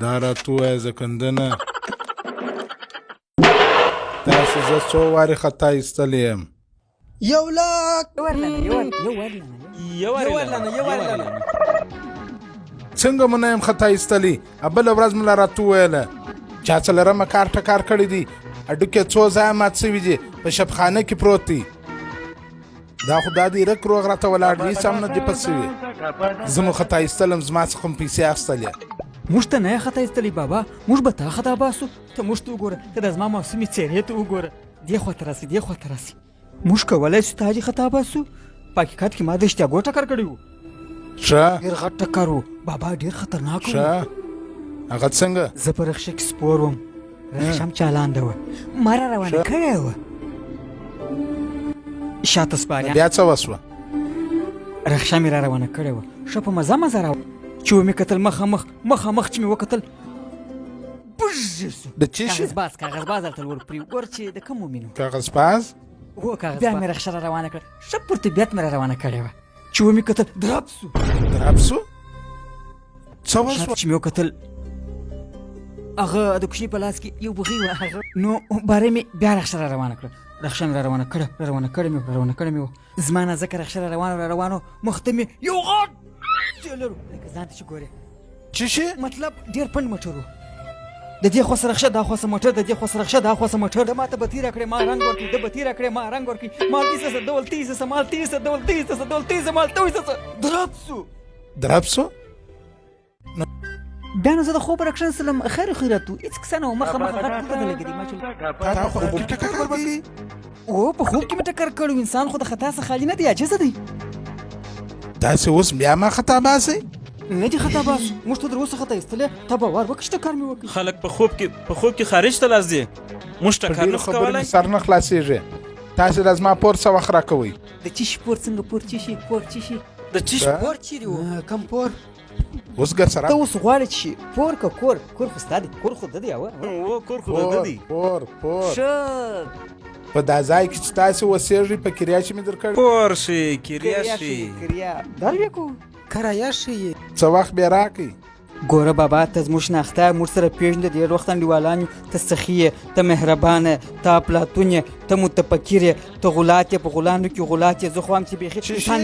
دا راته ووایه زکندنه تاسې زه څو وارې خطا ایستلی یم؟ 1,00,000 څنګه مو نه یم خطا ایستلی؟ بله ورځ مله راته وویله چا څلرمه کار ټکار کړی دی، هډوکې څو ځایه مات سوي دي، په شبخانه کې پروت دی. دا خو دا دی رک روغ راته ولاړ دی، هېڅ هم نه دي پس سوي. زه مو خطا ایستلم، زما څخه مو پیسې اخیستلې. موږ ته نه یې خطا ایستلی بابا، موږ به تا خطا باسو. ته موږ ته وګوره، ته د زما معصومې څېرې ته وګوره، دې خواته راسي دې خواته راسي. موږ کولی شو تا دې خطا باسو؟ په حقیقت کې ما د اشتیاګو ټکر کړی و. ښه ډېر غټ ټکر و بابا، ډېر خطرناک و. ښه هغه څنګه؟ زه په رخشه کې سپور وم، رخشه هم چالانده وه، ما را روانه کړې وه. شاته سپاریان بیا څه وسوه؟ رخشه مې را روانه کړې وه، ښه په مزه مزه را چې ومې کتل مخامخ چې مې وکتل بژ سو. د چی شي؟ کاغذباز هلته ور پرې ور چې د کوم ومینو کاغذباز؟ هو کاغذباز. بیا مې رخشه را روانه کړه، ښه پر طبیعت مې را روانه کړې وه چې ومې کتل درب سو. درب سو؟ څه وسوه؟ چې مې وکتل هغه د کوشني په لاس کې یو بغي وه، هغه نو باره مې بیا رخشه را روانه کړه. رخشه مې را روانه کړې مې وه، زما نه ځکه رخشه را روانو مخ ته مې یو غټ ټیلر لکه ځان ته چې ګورې چی شي؟ مطلب ډېر پنډ موټر و، د دې خوا سره رخشه دا خوا سره موټر، د دې خوا سره رخشه دا خوا سره موټر. د ما ته بتي راکړې ما رنګ ورکړي، د بتي راکړې ما رنګ ورکړي، مال تیسه ډول تیسه مال تیسه ډول تیسه مال تویسه درب سو. بیا نو زه د خوب رکشن سلم خیر خیرت و هېڅ کیسه نه و، مخه غټ پوته لګېدې ما چې تا خو په خوب کې ټکر ورباندې؟ او په خوب کې مې ټکر کړی و. انسان خو د خطا څخه خالي نه دی، عاجزه دی. داسې اوس بیا ما خطا باسئ؟ نه دي خطا باس، موږ ته در اوسه خطا ایستلی، ته باور وکړه چې ټکر مې وکړي. خلک په خوب کې خارج ته لاس دی، موږ ټکر نه شو کولی. سر نه خلاصېږي. تاسې د زما پور څه وخت راکوئ؟ د چی شي پور څنګه پور چی شي د چی شي پور چیرې و؟ کم پور اوس ګر سره ته اوس غواړې چې پور که کور خو ستا دی، کور خو ده دی. او کور خو ده دی. پور ښه په دا ځای کې چې تاسې اوسېږئ په کریا چې مې درکړی؟ پور شي کریا شي درویکو کرایه شي. څه وخت بیا راکئ؟ ګوره بابا، ته زموږ شناخته موږ سره پېژنده، ډېر وخت انډیوالان یو. ته سخي یې، ته مهربانه، ته افلاطون یې، ته متفکر یې، ته غلات یې، په غلانو کې غلات یې. زه خو هم چې بیخي انسان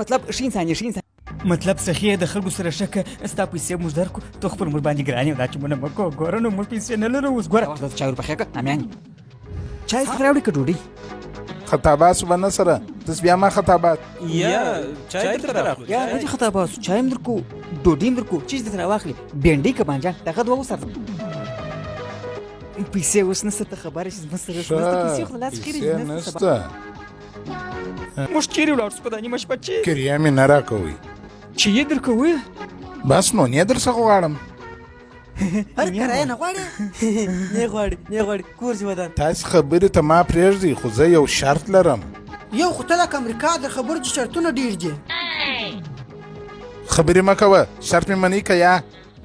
مطلب ښه انسان مطلب سخي د خلکو سره شکه ستا پیسې موږ درکو، ته خو پر موږ باندې ګران یو. دا چې مونه مه کوه، ګوره نو موږ پیسې نه لرو. اوس ګوره د چای ورپخې کړه نامیانې چای څخه راوړې که ډوډۍ خطا باسو به نه سره تاسې بیا ما خطا باس یا چای درته راخلو. یا نه دې خطا باسو، چای هم درکو ډوډۍ هم درکو، چیز درته راواخلې بینډۍ که بانجان دغه دوه وساته. پیسې اوس نسته، ته خبره چې زما سره نسته پیسې، خو لاس خیرې نسته. موږ چیرې ولاړ شو په دا نیمه شپه چې کریا مې نه راکوئ؟ چې یې درکوې بس نو نه در څخه غواړم. هر کرایه نه غواړې؟ نه غواړې کور چې ودان. تاسې خبرې ته ما پرېږدئ، خو زه یو شرط لرم. یو خو ته لکه امریکا د خبرو چې شرطونه ډېر دي. خبرې مه کوه، شرط مې منې که یا؟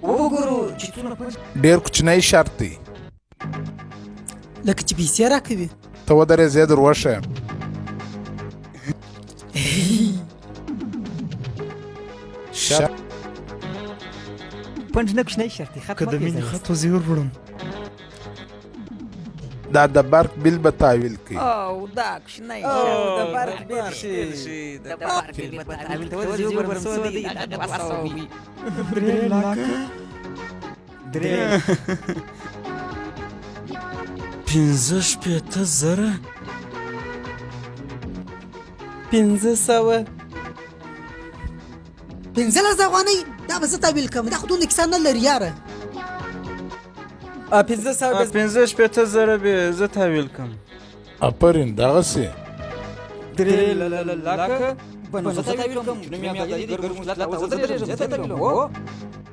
وګورو چې ډېر کوچنی شرط دی. لکه چې پیسې راکوي. ته ودرې زه در وښیم. شرط پنډ نه کوچنی شرط دی، که د مینې خط وزیر وړم دا د برق بیل به تحویل کړي. او دا کوچنی شرط د برق بیل شي، د برق بیل به تحویل ته ورځي وګورم څو دی دا 200 وي. 3 لکه 15,000 500 15,000 افغانۍ دا به زه تحویل کړم، دا خو دومره کیسه نه لري یاره. 15,000 به زه تحویل کړم. آفرین دغسې 3 لکه به زه تحویل کړم. نو مې یاد دی ګرمو زلات ته ودرېږم زه تحویل کړم.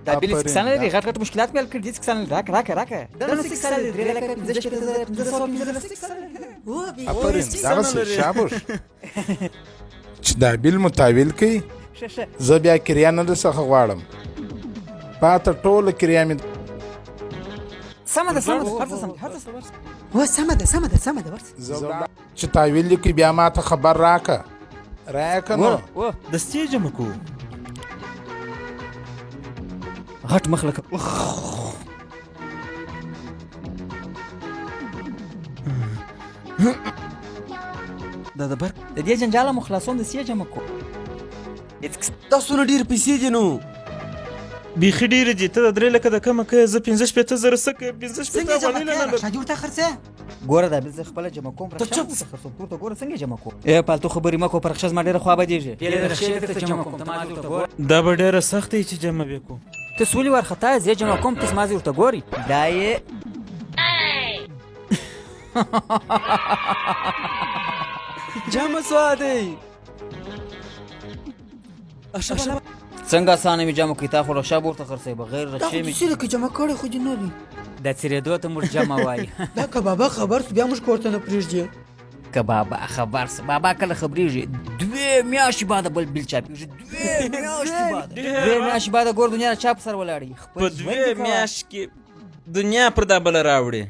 دا بیل آفرین. کسان لري غټ غټ مشکلات مې حل کړي دي کسان راکه دا نو کسان لري 3,500,000 و بي آفرین دغسې شابوش چې دا بیل مو تاویل کوي زه بیا کریا نه درڅخه غواړم پاته ټوله کریا مې سمه ده هر څه و سمه ده ورته زه ولاړم چې تاویل دې کوي بیا ما ته خبر راکه نو دستې جمع کوو غټ مخ لکه دا د برق د دې جنجاله مو خلاصون د سیه جمع کو تاسو نه ډیر پیسې دي نو بیخي ډېرې دي ته د 3 لکه د کمه کوې زه 15,000 څه کوې 15,000 څنګه جمع افغانۍ نه کړه لرم. شاجور ته خرڅه ګوره دا بیل زه خپله جمع کوم ته چپ پورته ګوره څنګه جمع کوم پالتو خبرې مه کوه پر رخصه زما ډېره خوا بدېږي د رخصې درته جمع کوم ته ما ورته ګوره دا به ډېره سخته وي چې جمع به کوو ته سولې وارخطا یې زه جمع کوم ته زما ورته ګوري دا یې جمع سوادي اشرف څنګه اسانه مې جمع کړي تا خو رخصه به ورته خرڅوي بغیر دا رخصې خو مې دسې لکه جمع کړی خو دې نه دي دا څیرېدو ته موږ جمع وایي دا که بابا خبر سو بیا موږ کور ته نه پرېږدي که بابا خبر سه بابا کله خبرېږي 2 میاشتې بعده بل بیل چاپېږي 2 میاشتې بعده 2 میاشتې بعده ګور دنیا نه چا په سر ولاړي په 2 میاشت کې دنیا پر دا بله راوړې